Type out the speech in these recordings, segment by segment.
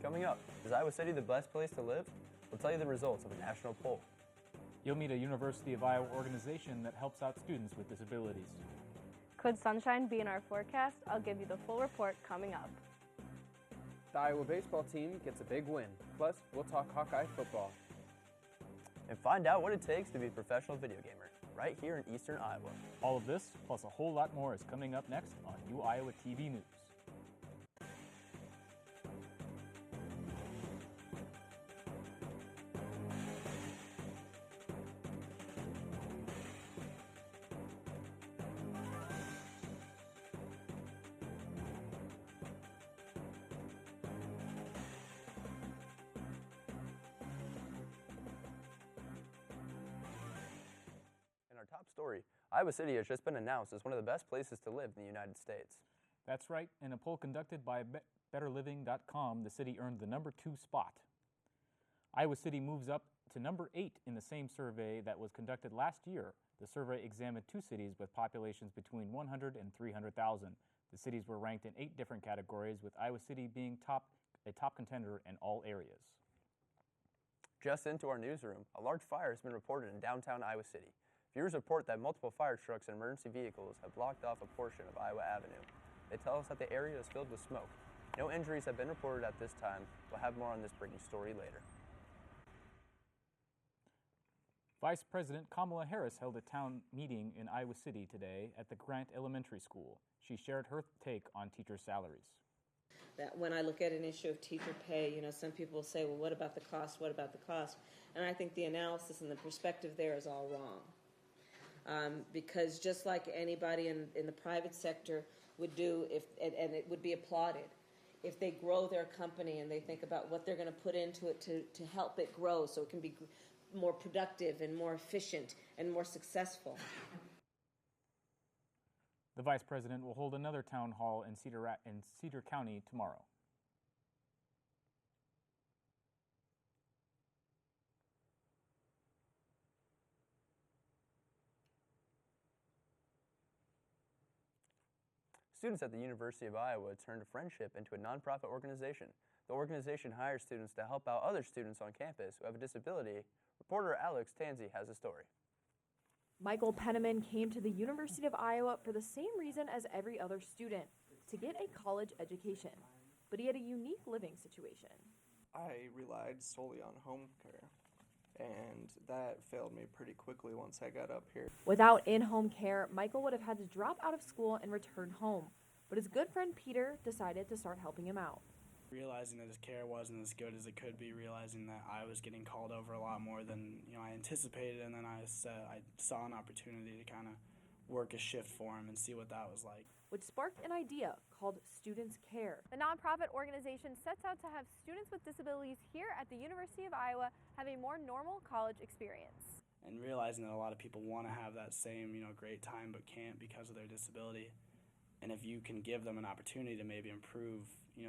Coming up, is Iowa City the best place to live? We'll tell you the results of a national poll. You'll meet a University of Iowa organization that helps out students with disabilities. Could sunshine be in our forecast? I'll give you the full report coming up. The Iowa baseball team gets a big win. Plus, we'll talk Hawkeye football. And find out what it takes to be a professional video gamer, right here in Eastern Iowa. All of this, plus a whole lot more, is coming up next on UIowa TV News. In our top story, Iowa City has just been announced as one of the best places to live in the United States. That's right. In a poll conducted by BetterLiving.com, the city earned the number 2 spot. Iowa City moves up to number 8 in the same survey that was conducted last year. The survey examined 2 cities with populations between 100 and 300,000. The cities were ranked in 8 different categories, with Iowa City being a top contender in all areas. Just into our newsroom, a large fire has been reported in downtown Iowa City. Viewers report that multiple fire trucks and emergency vehicles have blocked off a portion of Iowa Avenue. They tell us that the area is filled with smoke. No injuries have been reported at this time. We'll have more on this breaking story later. Vice President Kamala Harris held a town meeting in Iowa City today at the Grant Elementary School. She shared her take on teacher salaries. That when I look at an issue of teacher pay, some people say, well, what about the cost? What about the cost? And I think the analysis and the perspective there is all wrong. Because just like anybody in the private sector would do, and it would be applauded, if they grow their company and they think about what they're going to put into it to help it grow so it can be more productive and more efficient and more successful. The Vice President will hold another town hall in Cedar County tomorrow. Students at the University of Iowa turned friendship into a nonprofit organization. The organization hires students to help out other students on campus who have a disability. Reporter Alex Tanzi has a story. Michael Penniman came to the University of Iowa for the same reason as every other student, to get a college education. But he had a unique living situation. I relied solely on home care, and that failed me pretty quickly once I got up here. Without in-home care, Michael would have had to drop out of school and return home. But his good friend Peter decided to start helping him out. Realizing that his care wasn't as good as it could be, realizing that I was getting called over a lot more than I anticipated, and then I saw an opportunity to kind of work a shift for him and see what that was like. Which sparked an idea called Students Care. The nonprofit organization sets out to have students with disabilities here at the University of Iowa have a more normal college experience. And realizing that a lot of people want to have that same, great time but can't because of their disability. And if you can give them an opportunity to maybe improve,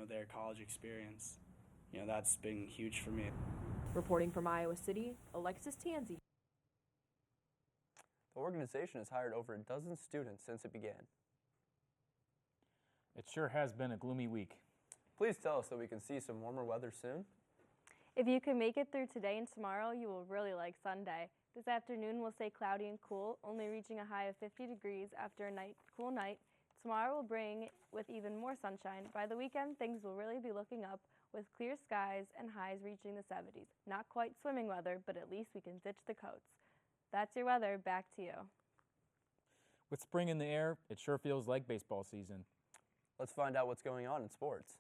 their college experience, that's been huge for me. Reporting from Iowa City, Alexis Tanzi. The organization has hired over a dozen students since it began. It sure has been a gloomy week. Please tell us that we can see some warmer weather soon. If you can make it through today and tomorrow, you will really like Sunday. This afternoon will stay cloudy and cool, only reaching a high of 50 degrees after a cool night. Tomorrow will bring with even more sunshine. By the weekend, things will really be looking up with clear skies and highs reaching the 70s. Not quite swimming weather, but at least we can ditch the coats. That's your weather. Back to you. With spring in the air, it sure feels like baseball season. Let's find out what's going on in sports.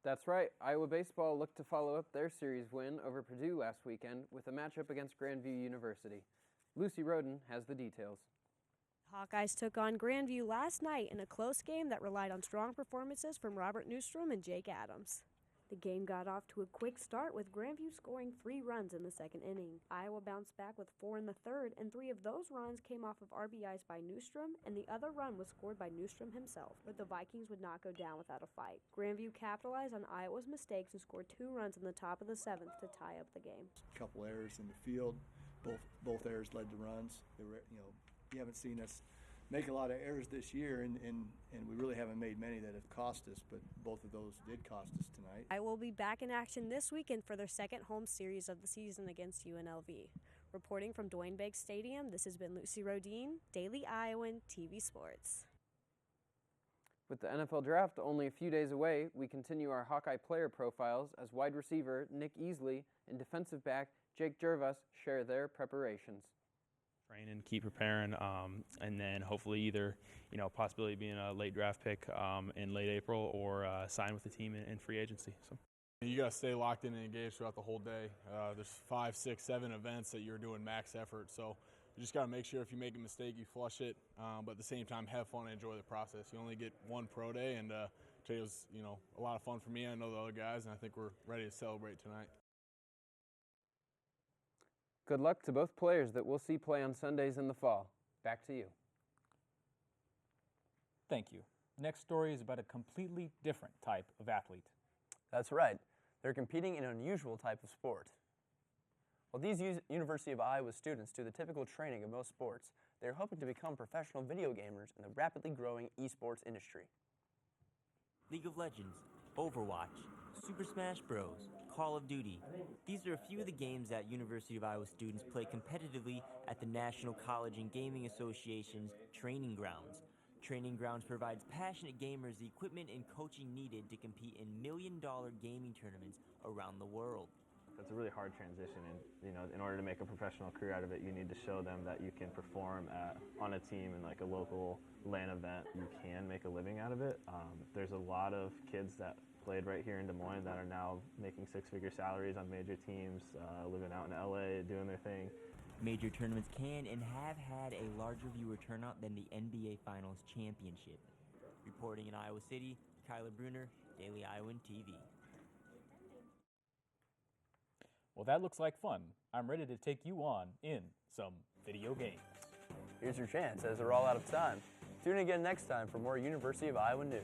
That's right. Iowa baseball looked to follow up their series win over Purdue last weekend with a matchup against Grandview University. Lucy Roden has the details. Hawkeyes took on Grandview last night in a close game that relied on strong performances from Robert Newstrom and Jake Adams. The game got off to a quick start with Grandview scoring 3 runs in the second inning. Iowa bounced back with 4 in the third, and 3 of those runs came off of RBIs by Newstrom, and the other run was scored by Newstrom himself. But the Vikings would not go down without a fight. Grandview capitalized on Iowa's mistakes and scored 2 runs in the top of the 7th to tie up the game. A couple errors in the field, both errors led to runs. They were, you haven't seen us make a lot of errors this year, and we really haven't made many that have cost us, but both of those did cost us tonight. I will be back in action this weekend for their second home series of the season against UNLV. Reporting from Dwayne Banks Stadium, this has been Lucy Rodine, Daily Iowan TV Sports. With the NFL Draft only a few days away, we continue our Hawkeye player profiles as wide receiver Nick Easley and defensive back Jake Jervas share their preparations. Train and keep preparing, and then hopefully either, possibility being a late draft pick in late April or sign with the team in free agency. So. You got to stay locked in and engaged throughout the whole day. There's 5, 6, 7 events that you're doing max effort, so you just got to make sure if you make a mistake, you flush it, but at the same time, have fun and enjoy the process. You only get one pro day, and today was, a lot of fun for me. I know the other guys, and I think we're ready to celebrate tonight. Good luck to both players that we'll see play on Sundays in the fall. Back to you. Thank you. Next story is about a completely different type of athlete. That's right. They're competing in an unusual type of sport. While these University of Iowa students do the typical training of most sports, they're hoping to become professional video gamers in the rapidly growing esports industry. League of Legends, Overwatch, Super Smash Bros., Call of Duty. These are a few of the games that University of Iowa students play competitively at the National College and Gaming Association's Training Grounds. Training Grounds provides passionate gamers the equipment and coaching needed to compete in million-dollar gaming tournaments around the world. It's a really hard transition, and in order to make a professional career out of it, you need to show them that you can perform on a team in like a local LAN event. You can make a living out of it. There's a lot of kids that played right here in Des Moines that are now making six-figure salaries on major teams, living out in LA, doing their thing. Major tournaments can and have had a larger viewer turnout than the NBA Finals Championship. Reporting in Iowa City, Kyler Bruner, Daily Iowan TV. Well, that looks like fun. I'm ready to take you on in some video games. Here's your chance as we're all out of time. Tune in again next time for more University of Iowa news.